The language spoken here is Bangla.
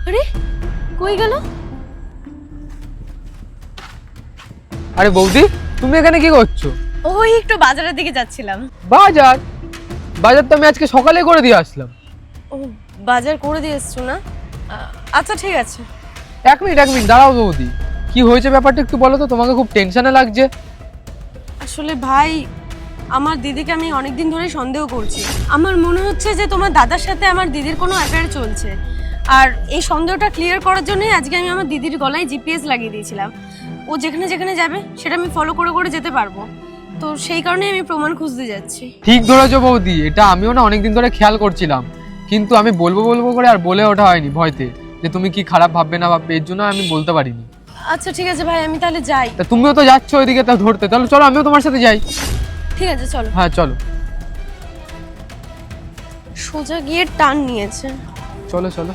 আরে কই গেল? আরে বৌদি, তুমি এখানে কি করছো? ওই একটু বাজারের দিকে যাচ্ছিলাম। বাজার? বাজার তো আমি আজকে সকালে করে দিয়ে আসলাম। ও, বাজার করে দিয়ে এসছো না? আচ্ছা ঠিক আছে। এক মিনিট দাঁড়াও বৌদি, কি হয়েছে ব্যাপারটা একটু বলো তো, তোমাকে খুব টেনশনে লাগছে। আসলে ভাই, আমার দিদিকে আমি অনেকদিন ধরে সন্দেহ করছি। আমার মনে হচ্ছে যে তোমার দাদার সাথে আমার দিদির কোনো অ্যাফেয়ার চলছে। আর এই সন্দেহটা ক্লিয়ার করার জন্যই আজকে আমি আমার দিদির গলায় জিপিএস লাগিয়ে দিয়েছিলাম। ও যেখানে যেখানে যাবে সেটা আমি ফলো করে করে যেতে পারবো। তো সেই কারণে আমি প্রমাণ খুঁজতে যাচ্ছি। ঠিক ধরেছো বৌদি, এটা আমিও না অনেকদিন ধরে খেয়াল করছিলাম, কিন্তু আমি বলবো করে আর বলে ওঠা হয়নি ভয়তে, যে তুমি কি খারাপ ভাববে না ভাববে, এর জন্য আমি বলতে পারিনি। আচ্ছা ঠিক আছে ভাই, আমি তাহলে যাই। তা তুমিও তো যাচ্ছ ওইদিকে, তা ধরতে, তাহলে চলো আমিও তোমার সাথে যাই। ঠিক আছে চলো। হ্যাঁ চলো। সোজা গিয়ে টান নিয়েছে। চলো চলো।